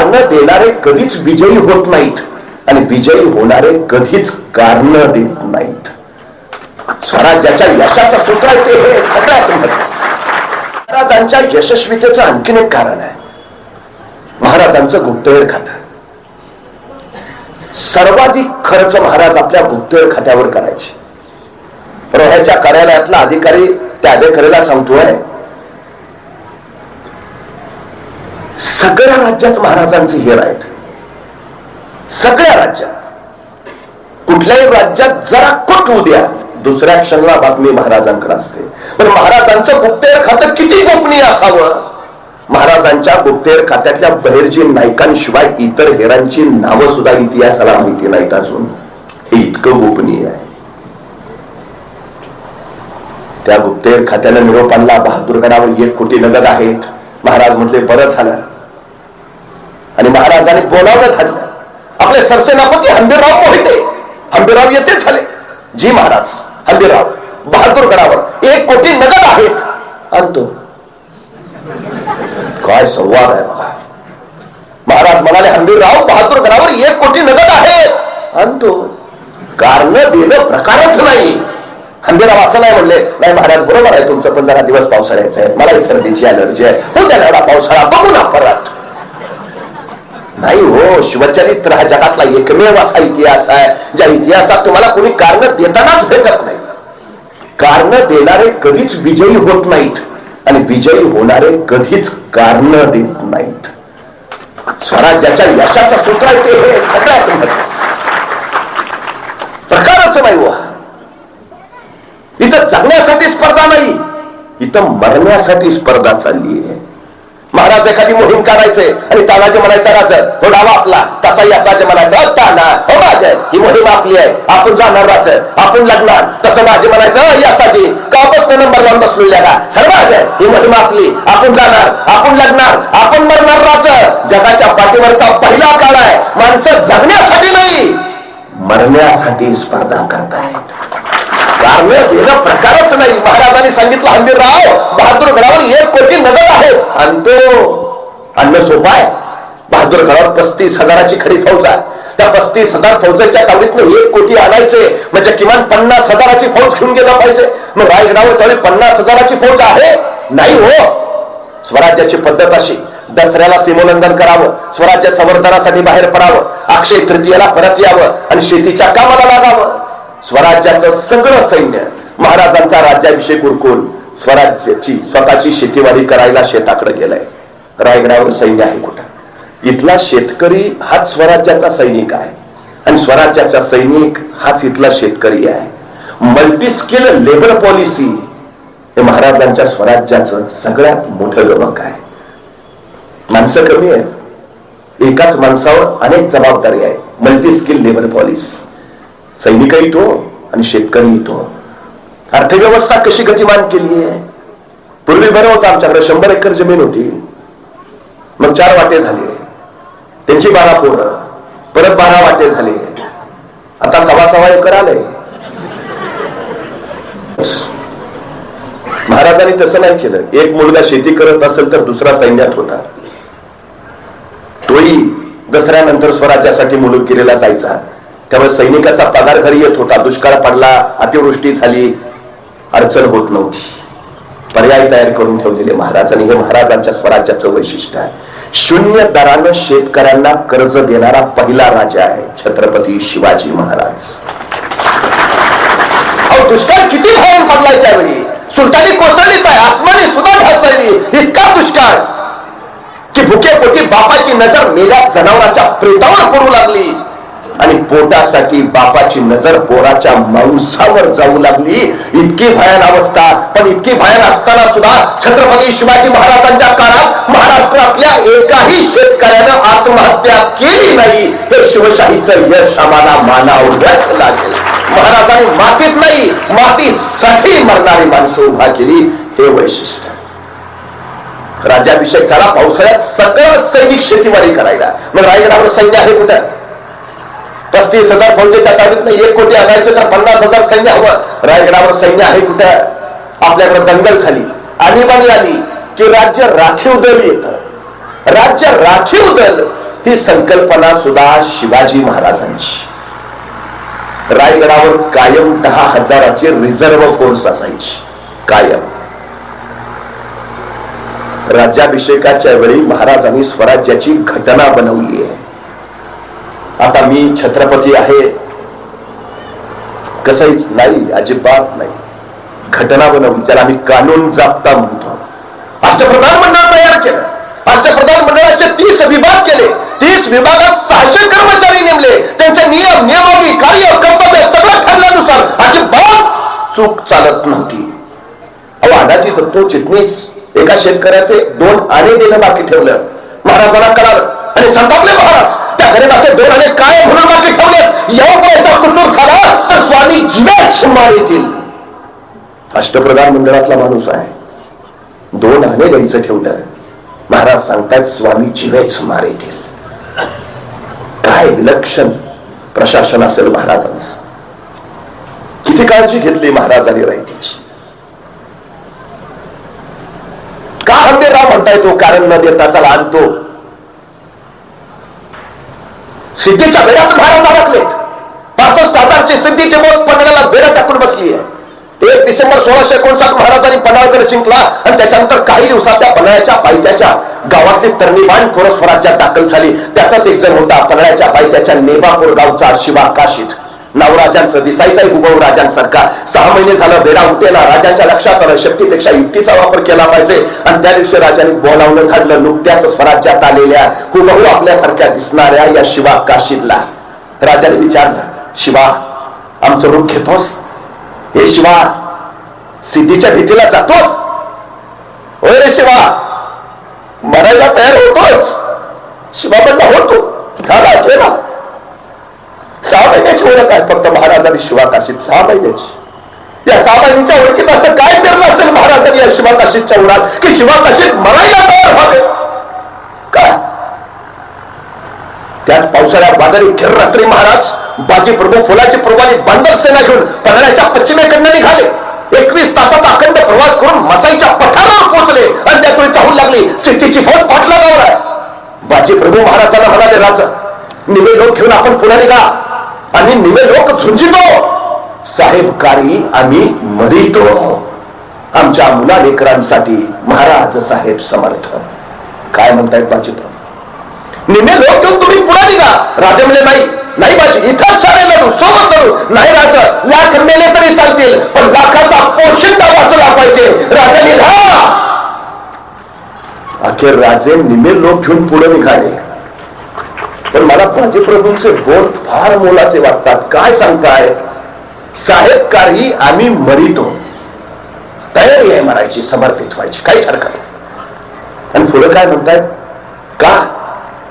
कारण देणारे कधीच विजयी होत नाहीत आणि विजयी होणारे कधीच कारण देत नाहीत. स्वराज्याच्या यशाचं सूत्र आहे ते हे सगळ्यात महत्त्वाचं. महाराजांच्या यशस्वीतेचं आणखीन एक कारण आहे महाराजांचं गुप्तहेर खातं. सर्वाधिक खर्च महाराज आपल्या गुप्तहेर खात्यावर करायचे. रोह्याच्या कार्यालयातला अधिकारी त्या अधिकाऱ्याला सांगतोय सगळ्या राज्यात महाराजांचे हेर आहेत. सगळ्या राज्यात कुठल्याही राज्यात जरा कुठ होऊ द्या दुसऱ्या क्षणाला बातमी महाराजांकडे असते. पण महाराजांचं गुप्तहेर खातं किती गोपनीय असावं. महाराजांच्या गुप्तहेर खात्यातल्या बहिर्जी नायकांशिवाय इतर हेरांची नावं सुद्धा इतिहासाला माहिती नाहीत अजून. हे इतकं गोपनीय आहे. त्या गुप्तहेर खात्याला निरोप आणला बहादूरगडावर 1 कोटी नगद आहेत. महाराज म्हटले बरं झालं आणि महाराजांनी बोलावलं झालं. आपले सरसेनापती हंबीरराव मोहिते हंबीरराव येते झाले. जी महाराज हंबीरराव बहादूरगडावर 1 कोटी नगद आहेत आणतो. काय संवाद आहे बघा. महाराज म्हणाले हंबीरराव बहादूरगडावर 1 कोटी नगद आहेत आणतो. कारण देणं प्रकारच नाही. हंबीरराव असं नाही म्हणले नाही महाराज बरोबर आहे तुमचं पण जरा दिवस पावसाळ्याचा आहे मला सर्दीची अलर्जी आहे हो त्याला एवढा पावसाळा बघू ना परत. नाही हो शिवचरित्र हा जगातला एकमेव असा इतिहास आहे ज्या इतिहासात तुम्हाला कोणी कारण देतानाच भेटत नाही. कारण देणारे कधीच विजयी होत नाहीत आणि विजयी होणारे कधीच कारण देत नाहीत. स्वराज्याच्या यशाचं सूत्र आहे ते हे सगळ्यात महत्त्वाचं. प्रकारच नाही हो. इथं जगण्यासाठी स्पर्धा नाही इथं मरण्यासाठी स्पर्धा चालली आहे. महाराज एखादी मोहीम काढायचे आणि तानाजी म्हणायचा राजा हो डावा आपला तसाही असाजे म्हणायचं ताना हो राजा ही मोहीम आपली आहे आपण जाणार राजा आपण लढणार तसं माझे म्हणायचं यासाची कापच नंबर लावून बसलेल्या का सर्व ही मोहीम आपली आपण जाणार आपण लढणार आपण मरणार राजा. जगाच्या पाठीवरचा पहिला काळ आहे. माणसं जगण्यासाठी नाही मरण्यासाठी स्पर्धा करतायत. कारण देणं प्रकारच नाही. महाराजांनी सांगितलं हंबीरराव बहादूरगडावर 1 कोटी नगद आहे आणि तो आणणं सोपं आहे. बहादूरगडावर 35,000ची खडी फौज आहे. त्या 35,000 फौजेच्या तावडीतनं 1 कोटी आणायचे म्हणजे किमान 50,000ची फौज घेऊन गेला पाहिजे. मग रायगडावर त्यावेळी 50,000ची फौज आहे नाही हो. स्वराज्याची पद्धत अशी दसऱ्याला सीमोल्लंघन करावं स्वराज्य संवर्धनासाठी बाहेर पडावं अक्षय तृतीयेला परत यावं आणि शेतीच्या कामाला लागावं. स्वराज्याचं सगळं सैन्य महाराजांचा राज्याभिषेक उरकून स्वराज्याची स्वतःची शेतीवाडी करायला शेताकडे गेलाय. रायगडावर सैन्य आहे कुठं. इथला शेतकरी हाच स्वराज्याचा सैनिक आहे आणि स्वराज्याचा सैनिक हाच इथला शेतकरी आहे. मल्टी स्किल लेबर पॉलिसी हे महाराजांच्या स्वराज्याचं सगळ्यात मोठं गमक आहे. माणसं कमी आहेत एकाच माणसावर अनेक जबाबदारी आहे. Multi skill labour policy. सैनिकही तो आणि शेतकरी तो. अर्थव्यवस्था कशी गतिमान केली आहे. पूर्वी बरं होतं आमच्याकडे 100 एकर जमीन होती मग 4 वाटे झाले त्यांची 12 पोरं परत 12 वाटे झाले आता 6.25 एकर आले. महाराजांनी तसं नाही केलं. एक मुलगा शेती करत असेल तर दुसरा सैन्यात होता. तोही दसऱ्यानंतर स्वराज्यासाठी मुलुकगिरीला जायचा. त्यामुळे सैनिकाचा पगार घरी येत होता. दुष्काळ पडला अतिवृष्टी झाली अडचण होत नव्हती. पर्याय तयार करून ठेवलेले महाराजांनी. हे महाराजांच्या स्वराज्याचं वैशिष्ट्य आहे. 0 दरानं शेतकऱ्यांना कर्ज देणारा पहिला राजा आहे छत्रपती शिवाजी महाराज. अहो दुष्काळ किती भयान पडलाय त्यावेळी. सुलतानी कोसळलीच आहे आसमानी सुद्धा ढासळली. इतका दुष्काळ की भुकेपोटी बापाची नजर मेल्या जनावराच्या प्रेतावर पडू लागली आणि पोटासाठी बापाची नजर पोराच्या मांसावर जाऊ लागली. इतकी भयान अवस्था. पण इतकी भयान असताना सुद्धा छत्रपती शिवाजी महाराजांच्या काळात महाराष्ट्रातल्या एकाही शेतकऱ्यानं आत्महत्या केली नाही. हे शिवशाहीचं यश आम्हाला मानावंच लागेल. महाराजांनी मातीत नाही मातीसाठी मरणारी माणसं उभा केली. हे वैशिष्ट्य. राज्याभिषेक झाला पावसाळ्यात सगळं सैनिक शेतीवाडी करायला. मग रायगडावर सैन्य आहे कुठं. 35,000 फौजेच्या ताब्यात 1 कोटी आणायचं तर 50,000 सैन्य हवं. रायगडावर सैन्य आहे कुठं. आपल्याकडे दंगल झाली आणीबाणी आली की राज्य राखीव दल येतं. राज्य राखीव दल ही संकल्पना सुद्धा शिवाजी महाराजांची. रायगडावर कायम 10,000ची रिझर्व्ह फोर्स असायची कायम. राज्याभिषेकाच्या वेळी महाराजांनी स्वराज्याची घटना बनवली आहे. आता मी छत्रपती आहे कसंच नाही, अजिबात नाही. घटना बनवली, त्याला आम्ही कानून जाप्ता म्हणतो. अष्टप्रधान मंडळ तयार केलं. अष्टप्रधान मंडळाचे 30 विभाग केले. 30 विभागात 600 कर्मचारी नेमले. त्यांचे नियम, नियमावली, कार्य, कर्तव्य सगळं ठरल्यानुसार अजिबात चूक चालत नव्हती. अडाजी दत्तो चिटणीस एका शेतकऱ्याचे 2 आणे देणं बाकी ठेवलं. महाराजांना कळालं आणि संतापले महाराज. त्या गरीबाचे 2 आणे काय म्हणून बाकी ठेवले? याचा कुसूर झाला तर स्वामी जीवेच मारेतील. अष्टप्रधान मंडळातला माणूस आहे, 2 आणे द्यायचं ठेवलं. महाराज सांगतात स्वामी जीवेच मारेतील. काय विलक्षण प्रशासन असेल महाराजांचं. किती काळजी घेतली महाराजांनी रयतेची. का हंबीरराव म्हणताय तो कारण न देता चला आणतो. सिद्धीच्या वेळात महाराज अडकलेत. 65,000ची सिद्धीचे मत पन्हाळ्याला वेळ टाकून बसली आहे. 1 डिसेंबर 1659 महाराजांनी पन्हाळगड जिंकला आणि त्याच्यानंतर काही दिवसात त्या पन्हाळ्याच्या पायथ्याच्या गावातली तरणीबाण थोर स्वराज्यात दाखल झाली. त्यातच एक जण होता पन्हाळ्याच्या पायथ्याच्या नेबापूर गावचा शिवा काशीद. नावराजांचं दिसायचाही हुबहू राजांसारखा. 6 महिने झालं वेडा उठेना. राजाच्या लक्षात आलं शक्तीपेक्षा युक्तीचा वापर केला पाहिजे आणि त्या दिवशी राजांनी बोलावणं काढलं नुकत्याच स्वराज्यात आलेल्या हुबहू आपल्यासारख्या दिसणाऱ्या या शिवा काशीदला. राजाने विचारलं, शिवा आमचं रूप घेतोस? हे शिवा सिद्धीच्या भीतीला जातोस? होय रे शिवा, मरायला तयार होतोस? शिवा म्हणला होतो. झाला केला. 6 महिन्याची ओळख आहे फक्त महाराजांनी शिवा काशीद. 6 महिन्याची. या 6 महिन्याच्या ओळखीत असं काय पेरलं असेल महाराजांनी या शिवा काशीदच्या उन्हात की शिवा काशीद मरायला तयार व्हावे? काय त्याच पावसाळ्यात वादळी खेळ रात्री महाराज बाजी प्रभू फुलाची प्रभावी बांधव सेना घेऊन पन्हाळ्याच्या पश्चिमेकडनं निघाले. 21 तासाचा अखंड प्रवास करून मसाईच्या पठारावर पोहोचले आणि त्यावेळी चाहूल लागली सिद्धीची फौज पाठलागावर आहे. बाजी प्रभू महाराजांना म्हणाले, राजा निमे लोक घेऊन आपण पुन्हा निघा. आणि निमे लोक झुंजितो साहेबकारी आम्ही मरितो. आमच्या मुलालेकरांसाठी महाराज साहेब समर्थ. काय म्हणतायत बाजी प्रभू? निमे लोक घेऊन तुम्ही पुन्हा निघा. राजा म्हणजे नाही नाही बाजी इथंच सारे लढू सोबत लढू. नाही राजा लाख मेले तरी चालतील पण लाखाचा पोशिंदा वाचला पाहिजे. राजा निघा. अखेर राजे निमे लोक घेऊन पुढे निघाले. पण मला बाजीप्रभूंचे बोल फार मोलाचे वाटतात. काय सांगताय? साहेबकारी आम्ही मरितो. तयारी आहे मरायची, समर्पित व्हायची, काहीच हरकत नाही. आणि पुढे काय म्हणतायत? का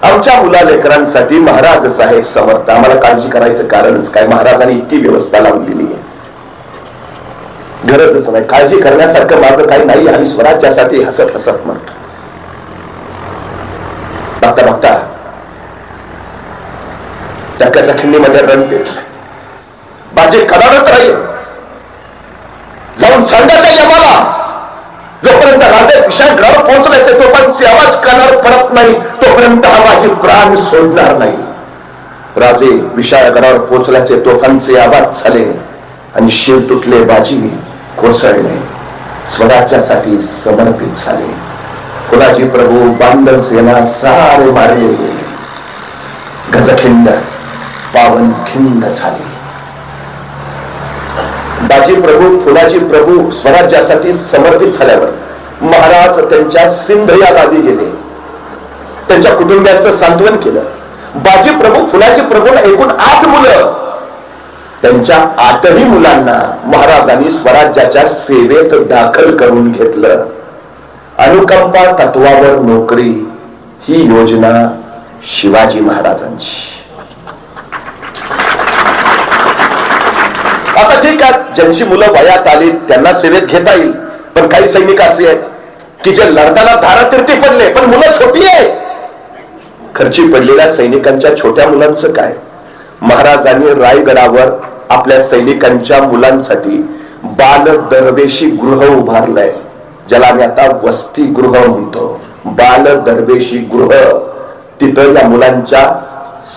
आमच्या मुलालेकरांसाठी महाराज साहेब समर्थ. आम्हाला काळजी करायचं कारणच काय? महाराजांनी इतकी व्यवस्था लावून दिली आहे, गरजच नाही. काळजी करण्यासारखं मार्ग काही नाही. आम्ही स्वराज्यासाठी हसत हसत म्हणतो. बघता बघता त्याच्या खिंडीमध्ये रण पेटलं. बाजी कडाडत राहील. जाऊन सांगा त्या यमाला जोपर्यंत राजे विशाळगडावर पोहोचलायचे तोपर्यंत आवाज कानावर पडत नाही तोपर्यंत हा बाजी प्राण सोडणार नाही. राजे विशाळगडावर पोहोचल्याचे तोफांचे आवाज झाले आणि शिर तुटले. बाजी कोसळले. स्वराज्यासाठी समर्पित झाले. फुलाजी प्रभू बांधव सेना सारे मारले गेले. गजखिंड पावन खिंड झाली. बाजी प्रभू फुलाजी प्रभू स्वराज्यासाठी समर्पित झाल्यावर महाराज त्यांच्या सिंध या गावी गेले. त्यांच्या कुटुंबियांचं सांत्वन केलं. बाजी प्रभू फुलाजी प्रभूंना एकूण 8 मुलं. त्यांच्या 8ही मुलांना महाराजांनी स्वराज्याच्या सेवेत दाखल करून घेतलं. अनुकंपा तत्वावर नोकरी ही योजना शिवाजी महाराजांची. आता ठीक आहे, ज्यांची मुलं वयात आली त्यांना सेवेत घेता येईल. पण काही सैनिक असे आहेत की जे लढताना धारातीर्थी पडले पण मुलं छोटी आहे. खर्ची पडलेल्या सैनिकांच्या छोट्या मुलांचं काय? महाराजांनी रायगडावर आपल्या सैनिकांच्या मुलांसाठी बाल दरवेशी गृह उभारलंय, ज्याला आम्ही आता वसतिगृह म्हणतो. बाल दरवेशी गृह तिथं या मुलांच्या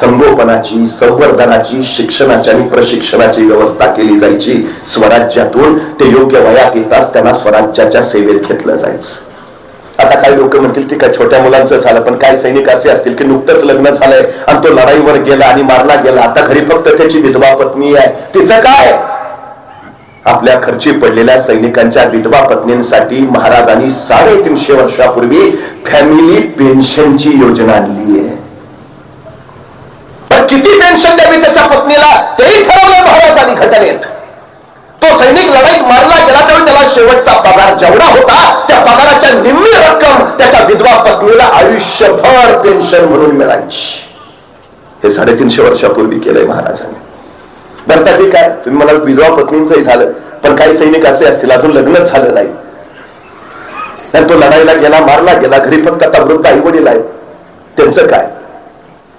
संगोपनाची, संवर्धनाची, शिक्षणाची आणि प्रशिक्षणाची व्यवस्था केली जायची. स्वराज्यातून ते योग्य वयात येताच त्यांना स्वराज्याच्या सेवेत घेतलं जायचं. आता काही लोक म्हणतील ठीक आहे, छोट्या मुलांचं झालं, पण काय सैनिक असे असतील की नुकतंच लग्न झालंय आणि तो लढाईवर गेला आणि मारला गेला, आता घरी फक्त त्याची विधवा पत्नी आहे, तिचं काय? आपल्या खर्ची पडलेल्या सैनिकांच्या विधवा पत्नींसाठी महाराजांनी 350 वर्षापूर्वी फॅमिली पेन्शनची योजना आणली आहे. पण किती पेन्शन द्यावी त्याच्या पत्नीला तेही ठरवलं महाराजांनी घटनेत. तो सैनिक लढाईत मारला गेला तेव्हा त्याला शेवटचा पगार जेवढा होता त्या पगाराच्या निम्मी रक्कम त्याच्या विधवा पत्नीला आयुष्यभर पेन्शन म्हणून मिळायची. हे 350 वर्षापूर्वी केलंय महाराजांनी. बरं ठीक आहे, तुम्ही मला विधवा पत्नींचंही झालं, पण काही सैनिक असे असतील अजून लग्नच झालं नाही, तो लढाईला गेला, मारला गेला, घरी फक्त आता वृद्ध आईवडील आहेत, त्यांचं काय?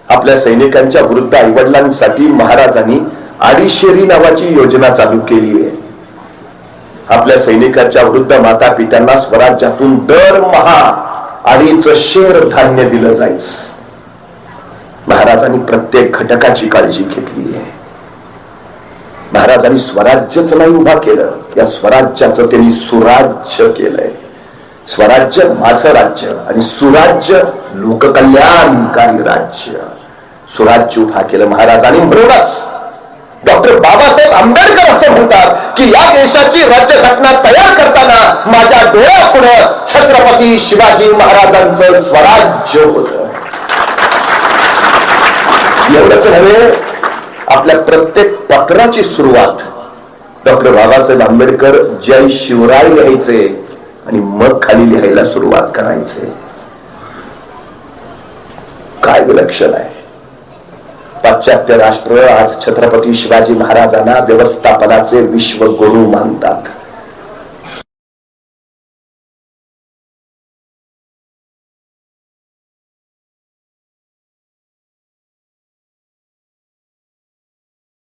आपल्या सैनिकांच्या वृद्ध आईवडिलांसाठी महाराजांनी अडीशेरी नावाची योजना चालू केली आहे. आपल्या सैनिकांच्या वृद्ध माता पित्यांना स्वराज्यातून दरमहा 2.5 शेर धान्य दिलं जायचं. महाराजांनी प्रत्येक घटकाची काळजी घेतली आहे. महाराजांनी स्वराज्यच नाही उभा केलं, या स्वराज्याचं त्यांनी सुराज्य केलंय. स्वराज्य माझं राज्य आणि सुराज्य लोककल्याणकारी राज्य, सुराज्य उभा केलं महाराजांनी. म्हणूनच डॉक्टर बाबासाहेब आंबेडकर असं म्हणतात की या देशाची राज्यघटना तयार करताना माझ्या डोळ्यापुढे छत्रपती शिवाजी महाराजांचं स्वराज्य होतं. एवढंच नव्हे, आपल्या प्रत्येक पत्राची सुरुवात डॉक्टर बाबासाहेब आंबेडकर जय शिवराय लिहायचे आणि मग खाली लिहायला सुरुवात करायचे. काय विलक्षण आहे. पाश्चात्य राष्ट्र आज छत्रपती शिवाजी महाराजांना व्यवस्थापनाचे विश्वगुरू मानतात.